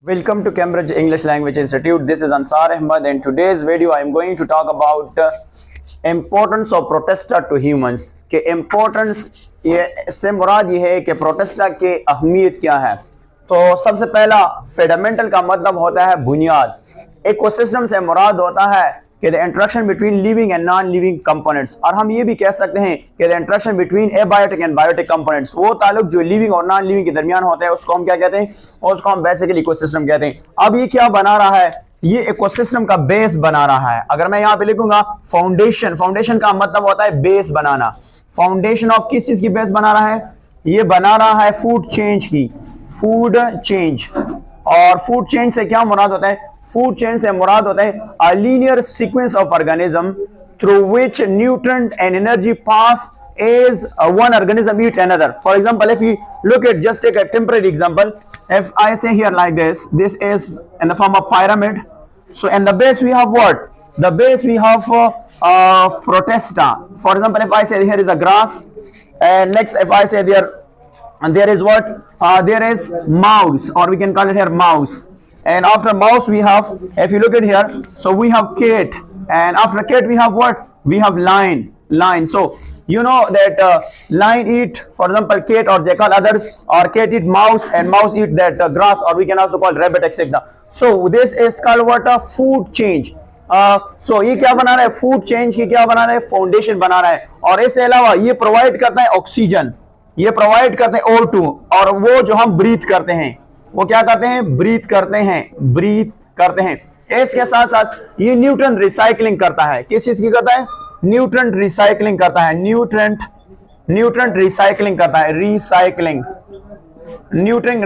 Welcome to Cambridge English Language Institute. This is Ansar Ahmad. In today's video, I am going to talk about importance of protester to humans. कि importance से मुराद ये है कि protester की अहमियत क्या है। तो सबसे पहला fundamental का मतलब होता है बुनियाद। Ecosystem से मुराद होता है कि the interaction between living and non-living components, और हम ये भी कह सकते हैं कि the interaction between abiotic and biotic components, वो ताल्लुक जो living और non-living के दरमियान होता है उसको हम क्या कहते हैं, उसको हम basically ecosystem कहते हैं। अब ये क्या बना रहा है, ये ecosystem का बेस बना रहा है। अगर मैं यहाँ पे लिखूंगा फाउंडेशन, फाउंडेशन का मतलब होता है बेस बनाना। फाउंडेशन ऑफ किस चीज की बेस बना रहा है, ये बना रहा है फूड चेंज की, फूड चेंज। और फूड चेंज से क्या मुराद होता है, फूड चेन से मुराद होता है a linear sequence of organism through which nutrient and energy pass as one organism eat another. For example, if you look at, just take a temporary example, if I say here like this is in the form of pyramid. So in the base we have what, the base we have protesta. For example, if I say here is a grass, and next if I say there is what, there is mouse, or we can call it here mouse. And after mouse we have, if you look at here, so we have cat, and after cat we have what, we have lion. So you know that lion eat, for example, cat or jackal, others, or cat eat mouse and mouse eat that grass, or we can also call rabbit, etc. So this is called what, a food change. So ये क्या बना रहा है, food change की क्या बना रहा है, फाउंडेशन बना रहा है। और इसके अलावा ये प्रोवाइड करता है ऑक्सीजन, ये प्रोवाइड करते हैं O2, और वो जो हम ब्रीथ करते हैं वो क्या करते हैं, ब्रीथ करते हैं। इसके साथ साथ ये न्यूट्रन रिसाइकलिंग करता है। किस चीज की करता है, न्यूट्रन रिसाइकलिंग करता है, न्यूट्रन रिसाइकलिंग करता है, न्यूट्रन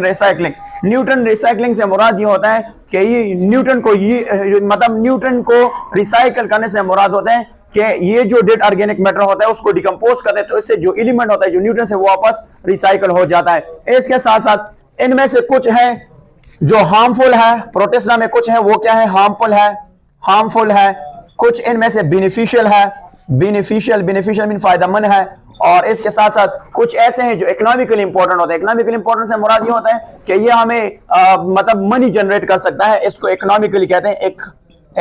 रिसाइकलिंग से मुराद ये होता है कि ये न्यूट्रन को, ये मतलब न्यूट्रन को रिसाइकल करने से मुराद होता है कि ये जो डेड ऑर्गेनिक मैटर होता है उसको डिकम्पोज करते हैं, तो इससे जो एलिमेंट होता है जो न्यूट्रन से वो वापस रिसाइकल हो जाता है। इसके साथ साथ इनमें से कुछ है जो हार्मफुल है, प्रोटेस्टा में कुछ है वो क्या है, हार्मफुल है, कुछ इनमें से बेनिफिशियल है, बेनिफिशियल मीन फायदेमंद है, और इसके साथ साथ कुछ ऐसे हैं जो इकोनॉमिकली इंपॉर्टेंट होते हैं। इकोनॉमिकली इंपॉर्टेंट से मुराद ये होता है कि ये हमें मतलब मनी जनरेट कर सकता है, इसको इकोनॉमिकली कहते हैं,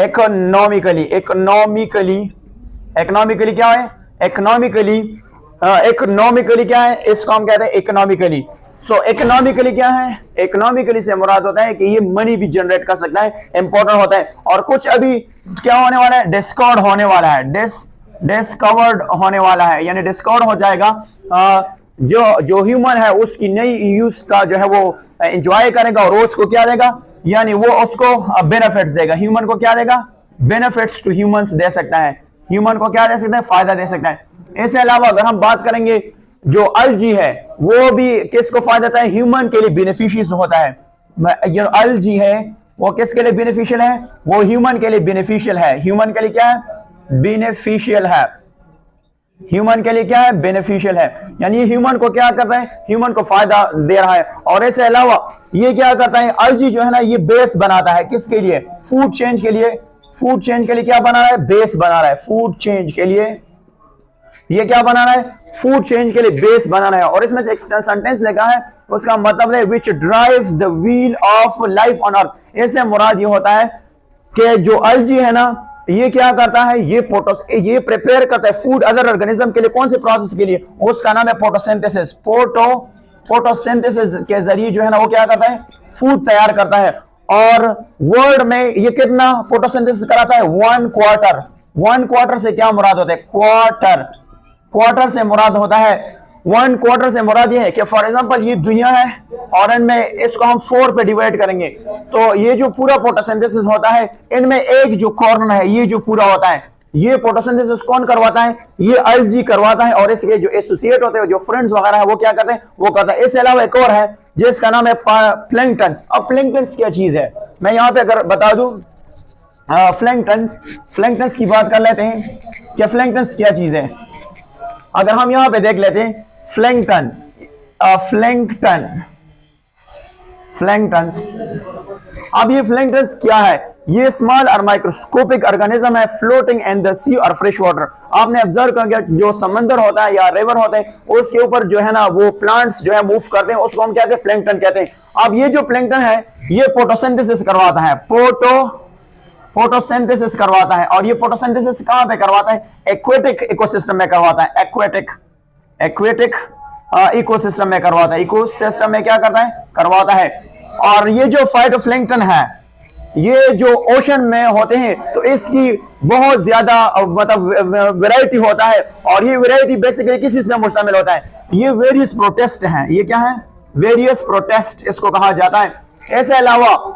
इकोनॉमिकली क्या है, इकोनॉमिकली क्या है, इसको हम कहते हैं इकोनॉमिकली। सो इकोनॉमिकली क्या है, इकोनॉमिकली से मुराद होता है कि ये मनी भी जनरेट कर सकता है, इंपॉर्टेंट होता है। और कुछ अभी क्या होने वाला है, डिस्कवर्ड होने वाला है, डिस्कवर्ड होने वाला है, यानी डिस्कवर्ड हो जाएगा। जो ह्यूमन है उसकी नई यूज का जो है वो एंजॉय करेगा, और उसको क्या देगा, यानी वो उसको बेनिफिट्स देगा। ह्यूमन को क्या देगा, बेनिफिट्स टू ह्यूमंस दे सकता है, ह्यूमन को क्या दे सकता है, फायदा दे सकता है। इसके अलावा अगर हम बात करेंगे जो अलजी है वो भी किसको फायदा देता है, ह्यूमन के लिए बेनिफिशियल होता है। जो अलजी है वो किसके लिए बेनिफिशियल है, वो ह्यूमन के लिए बेनिफिशियल है। ह्यूमन के लिए क्या है, बेनिफिशियल है, ह्यूमन के लिए क्या है, बेनिफिशियल है, यानी ह्यूमन को क्या करता है, ह्यूमन को फायदा दे रहा है। और इसके अलावा ये क्या करता है, अलजी जो है ना ये बेस बनाता है, किसके लिए, फूड चेंज के लिए। फूड चेंज के लिए क्या बना रहा है, बेस बना रहा है, फूड चेंज के लिए ये क्या बना रहा है, फूड चेंज के लिए बेस बना रहा है। और इसमें से एक सेंटेंस लिखा है, उसका मतलब है which drives the wheel of life on earth. इससे मुराद ये होता है कि जो अलजी है ना ये क्या करता है, ये प्रिपेयर करता है फूड अदर ऑर्गेनिज्म के लिए। कौन से प्रोसेस के लिए, उसका नाम है फोटोसिंथेसिस। फोटोसिंथेसिस के जरिए जो है ना वो क्या करता है, फूड तैयार करता है। और वर्ल्ड में ये कितना फोटोसिंथेसिस कराता है, 1 क्वार्टर। 1 क्वार्टर से क्या मुराद होता है, क्वार्टर से मुराद होता है, 1 क्वार्टर से मुराद ये है कि फॉर एग्जांपल ये दुनिया है और इनमें इसको हम 4 पे डिवाइड करेंगे, तो ये जो पूरा फोटोसिंथेसिस होता है इनमें एक जो कॉर्नर है ये जो पूरा होता है, ये फोटोसिंथेसिस कौन करवाता है, ये अलजी करवाता है। और इसके जो एसोसिएट होते हैं, जो फ्रेंड्स वगैरह है वो क्या करते हैं, वो करता है। इसके अलावा एक और है जिसका नाम है प्लैंक्टन्स। अब प्लैंक्टन्स क्या चीज है, मैं यहाँ पे अगर बता दूं, प्लैंक्टन्स की बात कर लेते हैं कि प्लैंक्टन्स क्या चीज है। अगर हम यहां पे देख लेते हैं प्लैंक्टन्स, अब ये प्लैंक्टन्स क्या है, ये स्मॉल और माइक्रोस्कोपिक ऑर्गेनिज्म है फ्लोटिंग इन द सी और फ्रेश वाटर। आपने ऑब्जर्व किया जो समंदर होता है या रिवर होते हैं उसके ऊपर जो है ना वो प्लांट्स जो है मूव करते हैं, उसको हम कहते हैं प्लैंकटन कहते हैं। अब ये जो प्लैंकटन है ये फोटोसिंथेसिस करवाता है, फोटोसिंथेसिस करवाता है। और ये फोटोसिंथेसिस कहां पे करवाता है? एक्वेटिक इकोसिस्टम में करवाता है, एक्वेटिक इकोसिस्टम में करवाता है। इकोसिस्टम में क्या करता है? करवाता है। और ये जो फाइटोप्लैंक्टन है ये जो ओशन में होते हैं तो इसकी बहुत ज्यादा मतलब वैरायटी होता है। और ये वैरायटी बेसिकली किस चीज में मुश्तमिल होता है? ये वेरियस प्रोटेस्ट हैं। ये क्या है? वेरियस प्रोटेस्ट इसको कहा जाता है। इसके अलावा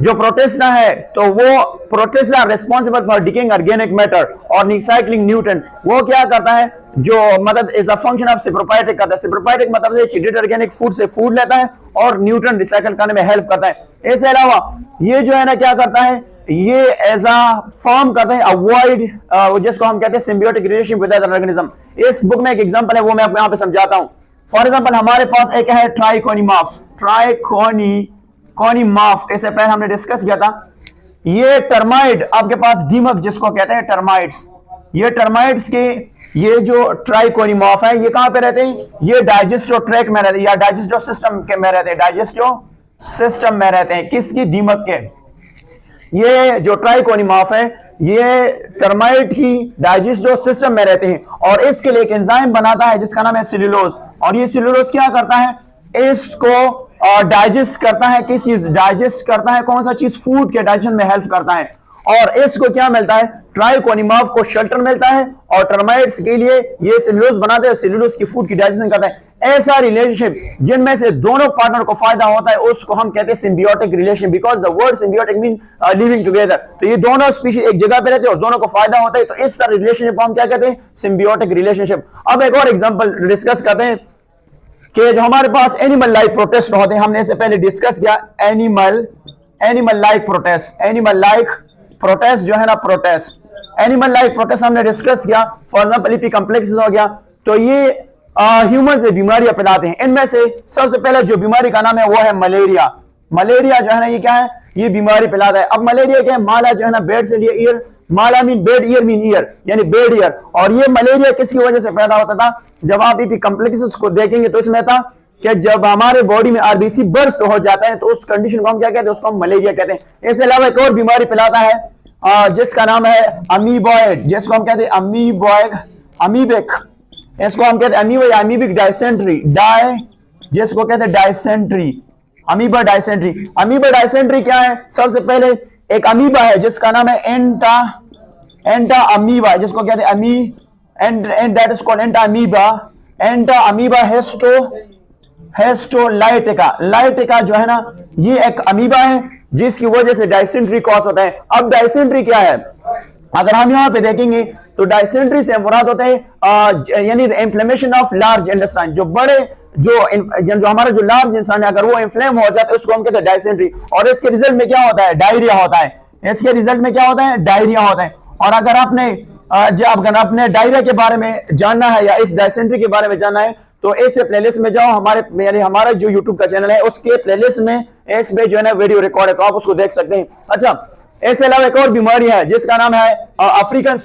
जो प्रोटेस्टा है तो वो Protista responsible for decaying organic matter और रिसाइक्लिंग न्यूट्रिएंट। वो क्या करता है? जो मतलब इज अ फंक्शन ऑफ सिप्रोपाइटिक करता है। सिप्रोपाइटिक मतलब से चिडेड ऑर्गेनिक फूड से फूड लेता है और न्यूट्रिएंट रिसाइकल करने में हेल्प करता है। इसके अलावा ये जो है ना क्या करता है? ये एज अ फॉर्म करता है अवॉइड जिसको हम कहते हैं symbiotic relationship with other organism. इस बुक में एक एग्जांपल है वो मैं आपको यहाँ पे समझाता हूँ। फॉर एग्जांपल हमारे पास एक है ट्राइकोनिमाफ, इससे पहले हमने डिस्कस किया था। ये टर्माइट आपके पास दीमक जिसको कहते हैं टर्माइट्स, ये टर्माइट्स के ये जो ट्राइकोनिमाफ है ये कहां पे रहते हैं? ये डाइजेस्टिव ट्रैक्ट में रहते हैं या डाइजेस्टिव सिस्टम के में रहते हैं, डाइजेस्टिव सिस्टम में रहते हैं। किसकी? दीमक के। ये जो ट्राइकोनिमाफ है ये टर्माइट की डाइजेस्टिव सिस्टम में रहते हैं और इसके लिए एक एंजाइम बनाता है जिसका नाम है सेल्यूलोज। और ये सेल्यूलोज क्या करता है? इसको डाइजेस्ट करता है। किस चीज? डाइजेस्ट करता है कौन सा चीज? फूड के डाइजेशन में हेल्प करता है। और इसको क्या मिलता है? ट्राइकोनिमाफ को शेल्टर मिलता है और टर्माइट्स के लिए ये सेल्यूलोज बनाते हैं, सेल्यूलोज की फूड की डाइजेशन करता है। ऐसा रिलेशनशिप जिनमें से दोनों पार्टनर को फायदा होता है उसको हम कहते हैं symbiotic relation, because the word symbiotic mean living together. तो ये दोनों स्पीशीज एक जगह पे रहते हैं और दोनों को फायदा होता है, तो इस तरह रिलेशनशिप को हम क्या कहते हैं? Symbiotic relationship. अब एक और एग्जांपल डिस्कस करते हैं कि जो हमारे पास एनिमल लाइफ प्रोटेस्ट होते हैं, हमने इससे पहले डिस्कस किया एनिमल लाइफ प्रोटेस्ट जो है ना एनिमल लाइफ प्रोटेस्ट हमने डिस्कस किया। फॉर एग्जांपल ईपी कॉम्प्लेक्सेस हो गया, तो ये ह्यूमंस में बीमारियां फैलाते हैं। इनमें से सबसे पहले जो बीमारी का नाम है वो है मलेरिया। मलेरिया जो है ना ये क्या है? ये बीमारी फैलाता है। अब मलेरिया क्या है? माला जो है ना बेड से लिए ईयर, माला mean bad, air mean air, यानी बेड ईयर। और ये मलेरिया किसकी वजह से पैदा होता था? जब आप ईपी कॉम्प्लेक्सेस को देखेंगे तो इसमें था कि जब हमारे बॉडी में आरबीसी बर्स्ट हो जाता है तो उस कंडीशन को हम क्या कहते हैं? उसको हम मलेरिया कहते हैं। इसके अलावा एक और बीमारी फैलाता है जिसका नाम है अमीबॉइड, जिसको हम कहते हैं अमीबिक, इसको हम कहते हैं अमीबिक डायसेंट्री, जिसको कहते हैं dysentery, amoeba dysentery. Amoeba dysentery क्या है? सबसे पहले एक अमीबा है जिसका नाम है एंटा अमीबा, जिसको कहते हैं and that is called entamoeba histolytica जो है ना ये एक अमीबा है जिसकी वजह से डायसेंट्री कॉज होता है। अब डायसेंट्री क्या है? अगर हम यहाँ पे देखेंगे तो डायसेंट्री से मुराद होता है यानी इन्फ्लेमेशन ऑफ लार्ज इंटेस्टाइन। जो बड़े जो हमारा जो लार्ज इंसान है अगर वो इन्फ्लेम हो जाता है उसको हम कहते हैं डायसेंट्री। और इसके रिजल्ट में क्या होता है? डायरिया होता है। इसके रिजल्ट में क्या होता है? डायरिया होता है। और अगर आपने डायरिया के बारे में जानना है या इस डायसेंट्री के बारे में जानना है तो इस प्लेलिस्ट में जाओ, हमारा जो यूट्यूब का चैनल है उसके प्लेलिस्ट में इस पे जो है ना वीडियो रिकॉर्ड है तो आप उसको देख सकते हैं। अच्छा, इसके अलावा एक और बीमारी है जिसका नाम है अफ्रीकन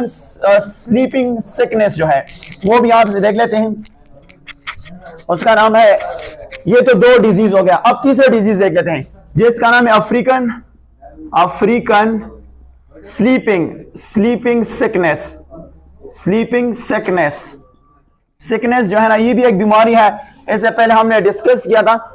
स्लीपिंग सिकनेस जो है वो भी आप देख लेते हैं। उसका नाम है, ये तो दो डिजीज हो गया, अब तीसरा डिजीज देख लेते हैं जिसका नाम है अफ्रीकन स्लीपिंग सिकनेस जो है ना ये भी एक बीमारी है। इससे पहले हमने डिस्कस किया था।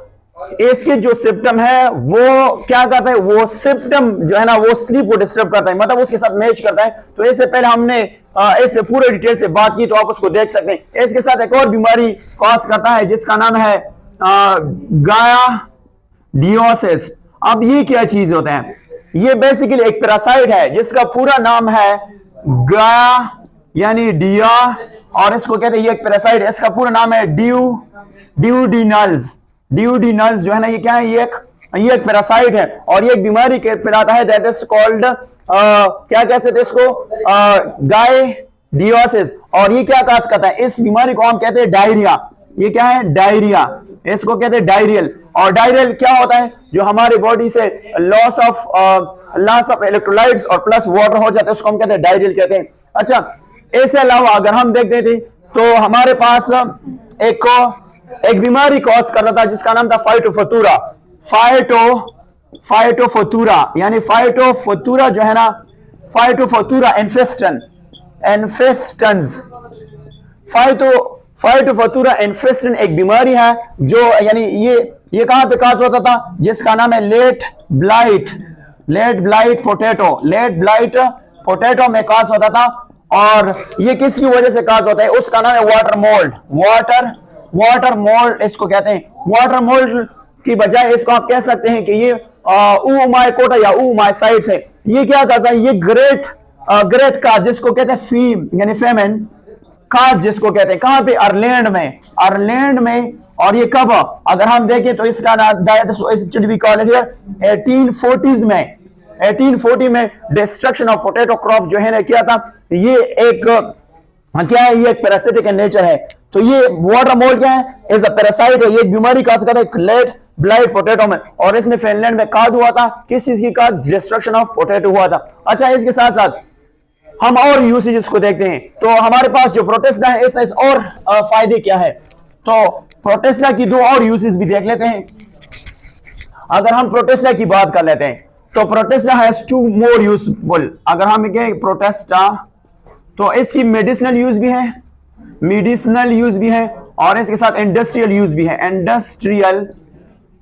इसके जो सिम्टम है वो क्या करता है? वो सिम्टम जो है ना वो स्लीप को डिस्टर्ब करता है, मतलब उसके साथ मैच करता है। तो इससे पहले हमने इस पे पूरे डिटेल से बात की तो आप उसको देख सकते हैं। इसके साथ एक और बीमारी कॉज करता है जिसका नाम है गायाडियोसिस। अब ये क्या चीज होता है? ये बेसिकली एक पैरासाइट है जिसका पूरा नाम है गाया यानी डिया, और इसको कहते हैं ये एक पैरासाइट, इसका पूरा नाम है ड्यूडिनल्स जो है ना ये क्या है? ये एक पैरासाइट है और ये एक बीमारी के फैलाता है दैट इज कॉल्ड क्या कह सकते हैं इसको? गायडियोसिस। और ये क्या काज करता है? इस बीमारी को हम कहते हैं डायरिया। ये क्या है? डायरिया, इसको कहते हैं डायरियल। और डायरियल क्या होता है? जो हमारी बॉडी से loss of loss of electrolytes और प्लस वाटर हो जाता है, उसको हम कहते हैं डायरियल कहते हैं। अच्छा, इसके अलावा अगर हम देखते थे तो हमारे पास एक बीमारी कॉज करता था जिसका नाम था फाइटोफथूरा। फाइटोफथूरा यानी फाइटोफथूरा जो है ना, फाइटोफथूरा इन्फेस्टेंस फाइटोफथूरा इन्फेस्टेंस एक बीमारी है जो यानी ये कहां पे काज होता था, जिसका नाम है लेट ब्लाइट पोटैटो में काज होता था। और ये किसकी वजह से काज होता है, उसका नाम है वाटर मोल्ड इसको कहते हैं। वाटर मोल्ड की बजाय इसको आप कह सकते हैं कि ये ऊमाइकोटा या ऊमाइसाइट्स है। ये क्या करता है, ये ग्रेट का जिसको कहते हैं फीम यानी फेमेन काज जिसको कहते हैं, कहां पे, आयरलैंड में। और ये कब, अगर हम देखें तो इसका नाम 1840 में डिस्ट्रक्शन ऑफ पोटैटो क्रॉप जो है ना किया था। ये एक क्या है, ये एक पैरासिटिक इन नेचर है। तो ये वाटर मोल्ड क्या है, इज अ पैरासाइट है, ये एक बीमारी का सकता है लेट ब्लाइट पोटैटो में। और इसने फिनलैंड में काद हुआ था, किस चीज की काद, डिस्ट्रक्शन ऑफ पोटैटो हुआ था। अच्छा, इसके साथ साथ हम और यूसेजेस को देखते हैं। तो हमारे पास जो प्रोटेस्टा है इस और फायदे क्या है, तो प्रोटेस्टा की दो और यूसेज भी देख लेते हैं। अगर हम प्रोटेस्टा की बात कर लेते हैं तो protester has to more useful. अगर हम कहें प्रोटेस्टा तो इसकी मेडिसिनल यूज भी है और इसके साथ इंडस्ट्रियल यूज भी है,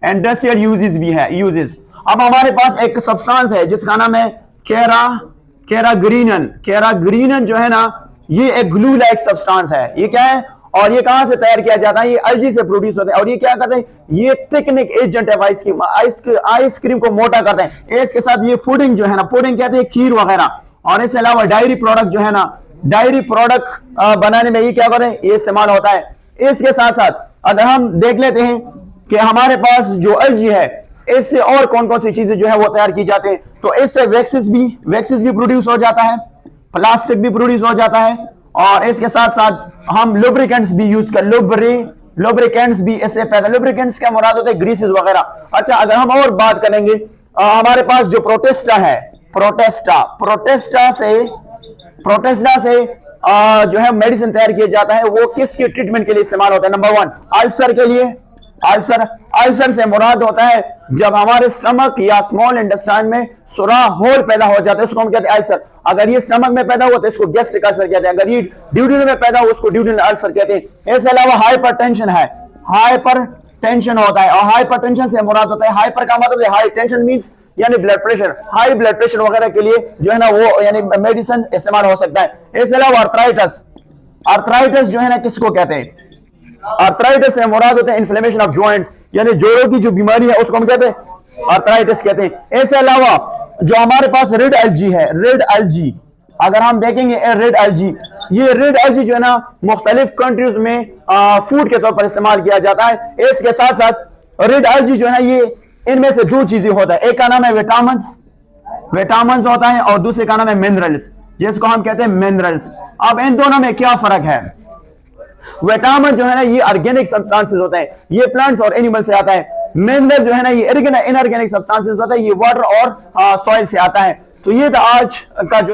इंडस्ट्रियल यूजेस भी है यूजेस। अब हमारे पास एक सब्सटेंस है जिसका नाम है कैराग्रीनन जो है ना, ये एक ग्लू लाइक सब्सटेंस है। ये क्या है और ये कहां से तैयार किया जाता है, ये एल्गी से प्रोड्यूस होता है। और ये क्या करते हैं, ये थिकनिंग एजेंट है आइसक्रीम को मोटा करते हैं। इसके साथ ये पुडिंग जो है ना, पुडिंग कहते हैं खीर वगैरह। और इसके अलावा डायरी प्रोडक्ट जो है ना, डायरी प्रोडक्ट बनाने में ये क्या करते हैं, ये इस्तेमाल होता है। इसके साथ साथ अगर हम देख लेते हैं कि हमारे पास जो एल्गी है इससे और कौन कौन सी चीजें जो है वो तैयार की जाती है, तो इससे वैक्सेस भी प्रोड्यूस हो जाता है, प्लास्टिक भी प्रोड्यूस हो जाता है। और इसके साथ साथ हम लुब्रिकेंट्स भी यूज कर लुब्रिकेंट्स भी इससे पैदा, लुब्रिकेंट्स क्या मुराद होते हैं, ग्रीसेस वगैरह। अच्छा, अगर हम और बात करेंगे हमारे पास जो प्रोटेस्टा है, प्रोटेस्टा से जो है मेडिसिन तैयार किया जाता है, वो किसके ट्रीटमेंट के लिए इस्तेमाल होता है, नंबर 1 अल्सर के लिए। अल्सर से मुराद होता है जब हमारे स्टमक या स्मॉल इंटेस्टाइन में सुराख होल पैदा हो जाता है, उसको हम कहते हैं अल्सर। अगर ये स्टमक में पैदा हुआ तो इसको गैस्ट्रिक अल्सर कहते हैं, अगर ये ड्यूडिनल में पैदा हुआ उसको ड्यूडिनल अल्सर कहते हैं। इसके अलावा हाइपरटेंशन होता है, और हाइपरटेंशन से मुराद होता है, हाइपर का मतलब है हाई, टेंशन मींस यानी blood pressure, high blood pressure वगैरह के लिए जो है ना वो यानी मेडिसिन इस्तेमाल हो सकता है। इसके अलावा आर्थराइटिस जो है ना किसको कहते हैं, आर्थराइटिस से मुराद होते हैं इन्फ्लेमेशन ऑफ जॉइंट्स, यानी जोड़ों की जो बीमारी है उसको हम कहते हैं आर्थराइटिस कहते हैं। इसके अलावा जो हमारे पास रेड एल्गी है, रेड एल्गी अगर हम देखेंगे रेड एल्गी, ये रेड एल्गी जो है ना मुख्तलिफ कंट्रीज में फूड के तौर पर इस्तेमाल किया जाता है। इसके साथ साथ रेड एल्गी जो है ना, ये इनमें से दो चीजें होता है, एक का नाम है विटामिन्स होता है और दूसरे का नाम है मिनरल्स, जिसको हम कहते हैं मिनरल्स। अब इन दोनों में क्या फर्क है, विटामिन जो है ना ये ऑर्गेनिक सब्सटेंसेस होते हैं, ये प्लांट्स और एनिमल से आता है। मिनरल जो है ना ये इनऑर्गेनिक सब्सटेंसेस होता है, ये वाटर और सॉइल से आता है। तो ये था आज का जो